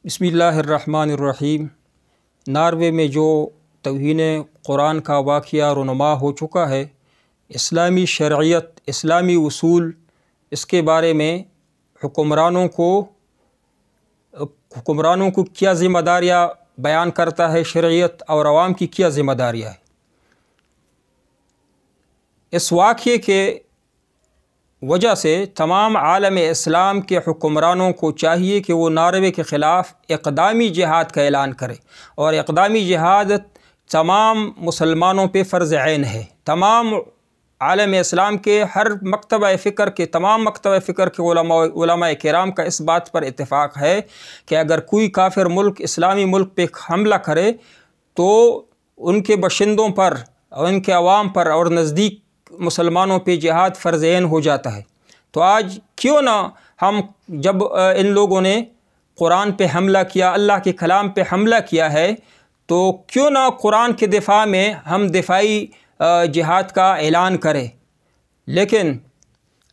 بسم اللہ الرحمن الرحیم۔ ناروے میں جو توہین قرآن کا واقعہ رونما ہو چکا ہے، اسلامی شرعیت، اسلامی اصول، اس کے بارے میں حکمرانوں کو کیا ذمہ داریاں بیان کرتا ہے شرعیت، اور عوام کی کیا ذمہ داریاں ہیں۔ اس واقعے کے وجہ سے تمام عالم اسلام کے حکمرانوں کو چاہیے کہ وہ ناروے کے خلاف اقدامی جہاد کا اعلان کرے، اور اقدامی جہاد تمام مسلمانوں پہ فرض عین ہے۔ تمام عالم اسلام کے ہر مکتبہ فکر کے علماء کرام کا اس بات پر اتفاق ہے کہ اگر کوئی کافر ملک اسلامی ملک پہ حملہ کرے تو ان کے باشندوں پر اور ان کے عوام پر اور نزدیک مسلمانوں پہ جہاد فرض عین ہو جاتا ہے۔ تو آج کیوں نہ ہم، جب ان لوگوں نے قرآن پہ حملہ کیا، اللہ کے کلام پہ حملہ کیا ہے، تو کیوں نہ قرآن کے دفاع میں ہم دفاعی جہاد کا اعلان کریں۔ لیکن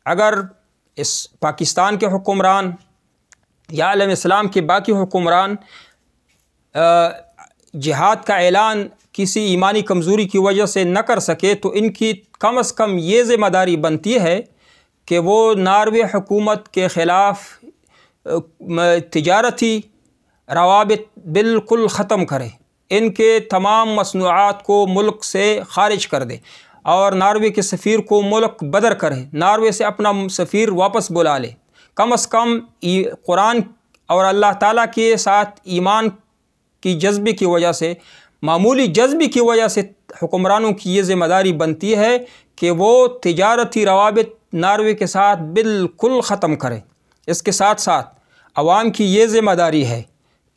اگر اس پاکستان کے حکمران یا عالم اسلام کے باقی حکمران جہاد کا اعلان کسی ایمانی کمزوری کی وجہ سے نہ کر سکے، تو ان کی کم از کم یہ ذمہ داری بنتی ہے کہ وہ ناروے حکومت کے خلاف تجارتی روابط بالکل ختم کرے، ان کے تمام مصنوعات کو ملک سے خارج کر دے، اور ناروے کے سفیر کو ملک بدر کرے، ناروے سے اپنا سفیر واپس بلا لے۔ کم از کم قرآن اور اللہ تعالیٰ کے ساتھ ایمان کی جذبے کی وجہ سے، معمولی جذبے کی وجہ سے حکمرانوں کی یہ ذمہ داری بنتی ہے کہ وہ تجارتی روابط ناروے کے ساتھ بالکل ختم کریں۔ اس کے ساتھ ساتھ عوام کی یہ ذمہ داری ہے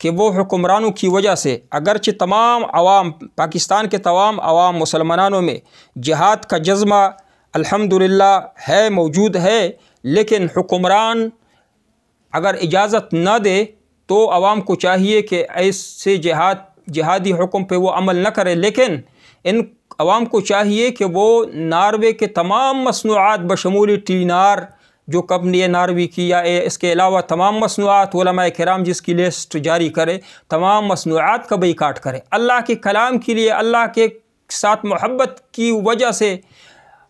کہ وہ حکمرانوں کی وجہ سے، اگرچہ تمام عوام، پاکستان کے تمام عوام مسلمانوں میں جہاد کا جذبہ الحمدللہ ہے، موجود ہے، لیکن حکمران اگر اجازت نہ دے تو عوام کو چاہیے کہ ایسے جہادی حکم پہ وہ عمل نہ کرے۔ لیکن ان عوام کو چاہیے کہ وہ ناروے کے تمام مصنوعات بشمول ٹینار جو کمپنی ناروے کی، یا اس کے علاوہ تمام مصنوعات، علماء کرام جس کی لسٹ جاری کرے، تمام مصنوعات کا بائیکاٹ کرے۔ اللہ کے کلام کے لیے، اللہ کے ساتھ محبت کی وجہ سے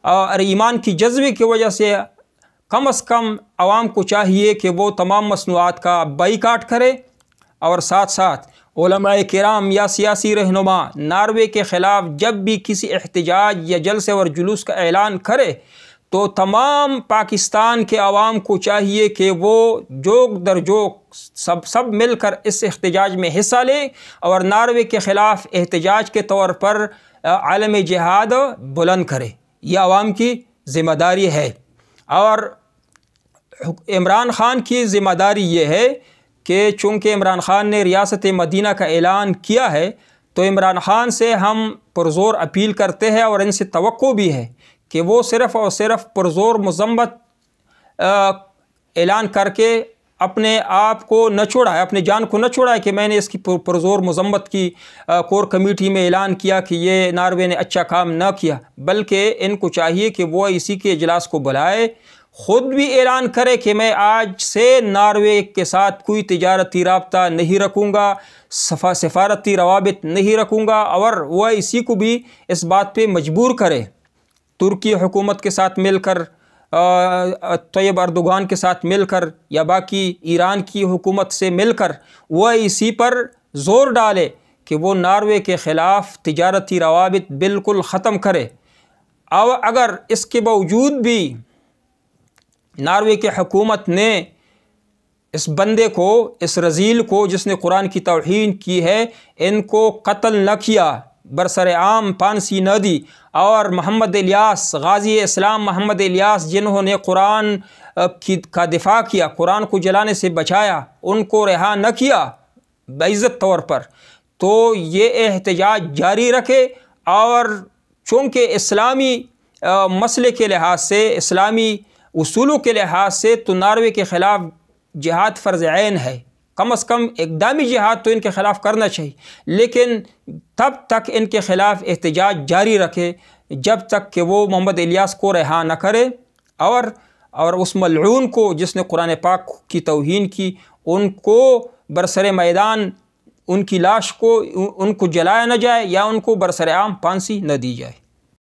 اور ایمان کی جذبے کی وجہ سے کم از کم عوام کو چاہیے کہ وہ تمام مصنوعات کا بائیکاٹ کرے، اور ساتھ ساتھ علماء کرام یا سیاسی رہنما ناروے کے خلاف جب بھی کسی احتجاج یا جلسے اور جلوس کا اعلان کرے تو تمام پاکستان کے عوام کو چاہیے کہ وہ جوک در جوک سب مل کر اس احتجاج میں حصہ لیں، اور ناروے کے خلاف احتجاج کے طور پر عالم جہاد بلند کرے۔ یہ عوام کی ذمہ داری ہے۔ اور عمران خان کی ذمہ داری یہ ہے کہ چونکہ عمران خان نے ریاست مدینہ کا اعلان کیا ہے، تو عمران خان سے ہم پرزور اپیل کرتے ہیں، اور ان سے توقع بھی ہے کہ وہ صرف اور صرف پرزور مذمت اعلان کر کے اپنے آپ کو نہ چھوڑائے، اپنی جان کو نہ چھوڑائے کہ میں نے اس کی پرزور مذمت کی کور کمیٹی میں اعلان کیا کہ یہ ناروے نے اچھا کام نہ کیا، بلکہ ان کو چاہیے کہ وہ اسی کے اجلاس کو بلائے، خود بھی اعلان کرے کہ میں آج سے ناروے کے ساتھ کوئی تجارتی رابطہ نہیں رکھوں گا، سفارتی روابط نہیں رکھوں گا، اور وہ اسی کو بھی اس بات پہ مجبور کرے، ترکی حکومت کے ساتھ مل کر، طیب اردوغان کے ساتھ مل کر، یا باقی ایران کی حکومت سے مل کر وہ اسی پر زور ڈالے کہ وہ ناروے کے خلاف تجارتی روابط بالکل ختم کرے۔ اور اگر اس کے باوجود بھی ناروے کی حکومت نے اس بندے کو، اس رذیل کو جس نے قرآن کی توہین کی ہے، ان کو قتل نہ کیا، برسر عام پھانسی نہ دی، اور محمد الیاس، غازی اسلام محمد الیاس جنہوں نے قرآن کا دفاع کیا، قرآن کو جلانے سے بچایا، ان کو رہا نہ کیا بعزت طور پر، تو یہ احتجاج جاری رکھے۔ اور چونکہ اسلامی مسئلے کے لحاظ سے، اسلامی اصولوں کے لحاظ سے تو ناروے کے خلاف جہاد فرض عین ہے، کم از کم اقدامی جہاد تو ان کے خلاف کرنا چاہیے، لیکن تب تک ان کے خلاف احتجاج جاری رکھے جب تک کہ وہ محمد الیاس کو رہا نہ کرے، اور اس ملعون کو جس نے قرآن پاک کی توہین کی، ان کو برسر میدان ان کی لاش کو ان کو جلایا نہ جائے یا ان کو برسر عام پھانسی نہ دی جائے۔